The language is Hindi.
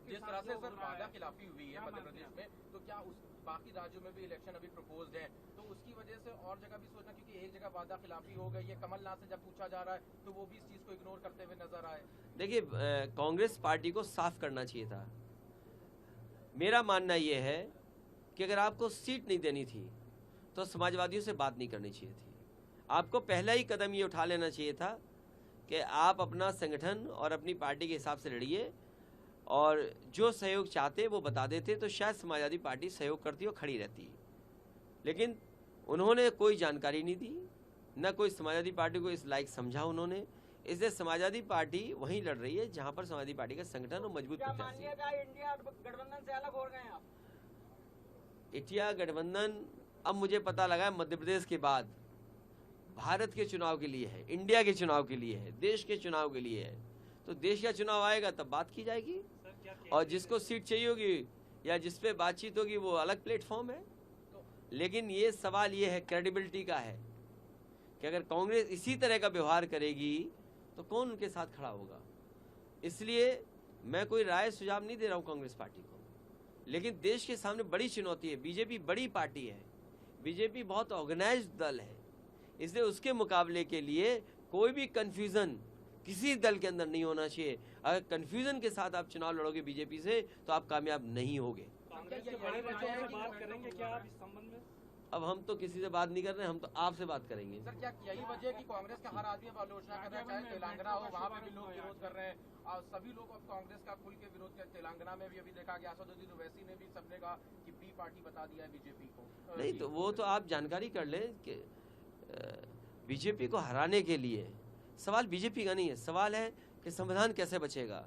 जिस तरह से सर वादा खिलाफी हुई है मध्य प्रदेश में, तो क्या उस बाकी राज्यों में भी इलेक्शन अभी प्रपोज्ड है, तो उसकी वजह से और जगह भी सोचना, क्योंकि एक जगह वादा खिलाफी हो गई है, कमलनाथ से जब पूछा जा रहा है तो वो भी इस चीज को इग्नोर करते हुए नजर आए। देखिए, कांग्रेस पार्टी को साफ करना चाहिए था। मेरा मानना यह है कि अगर आपको सीट नहीं देनी थी तो समाजवादियों से बात नहीं करनी चाहिए थी। आपको पहला ही कदम ये उठा लेना चाहिए था कि आप अपना संगठन और अपनी पार्टी के हिसाब से लड़िए, और जो सहयोग चाहते वो बता देते तो शायद समाजवादी पार्टी सहयोग करती और खड़ी रहती। लेकिन उन्होंने कोई जानकारी नहीं दी, न कोई समाजवादी पार्टी को इस लायक समझा उन्होंने। इसलिए समाजवादी पार्टी वहीं लड़ रही है जहां पर समाजवादी पार्टी का संगठन और मजबूत प्रत्याशी है। इंडिया गठबंधन से अलग हो गए हैं आप? इंडिया गठबंधन अब मुझे पता लगा मध्य प्रदेश के बाद भारत के चुनाव के लिए है, इंडिया के चुनाव के लिए है, देश के चुनाव के लिए है। तो देश का चुनाव आएगा तब बात की जाएगी, और जिसको सीट चाहिए होगी या जिस पे बातचीत होगी वो अलग प्लेटफॉर्म है। लेकिन ये सवाल ये है, क्रेडिबिलिटी का है, कि अगर कांग्रेस इसी तरह का व्यवहार करेगी तो कौन उनके साथ खड़ा होगा। इसलिए मैं कोई राय सुझाव नहीं दे रहा हूं कांग्रेस पार्टी को, लेकिन देश के सामने बड़ी चुनौती है। बीजेपी बड़ी पार्टी है, बीजेपी बहुत ऑर्गेनाइज्ड दल है, इसलिए उसके मुकाबले के लिए कोई भी कंफ्यूजन किसी दल के अंदर नहीं होना चाहिए। अगर कंफ्यूजन के साथ आप चुनाव लड़ोगे बीजेपी से तो आप कामयाब नहीं होगे। कांग्रेस के बड़े नेताओं से बात करेंगे क्या आप इस संबंध में? अब हम तो किसी से बात नहीं कर रहे हैं, हम तो आपसे बात करेंगे। सर क्या यही वजह है कि कांग्रेस का हर आदमी अब आलोचना कर रहा है, चाहे तेलंगाना हो वहाँ पे भी लोग विरोध कर रहे हैं, और सभी लोग अब कांग्रेस का खुल के विरोध कर। तेलंगाना में भी अभी देखा गया, असदुद्दीन ओवैसी ने भी सबने कहा कि बी पार्टी बता दिया है बीजेपी को। नहीं तो वो तो आप जानकारी कर लें कि बीजेपी को हराने के लिए सवाल बीजेपी का नहीं है, सवाल है कि संविधान कैसे बचेगा।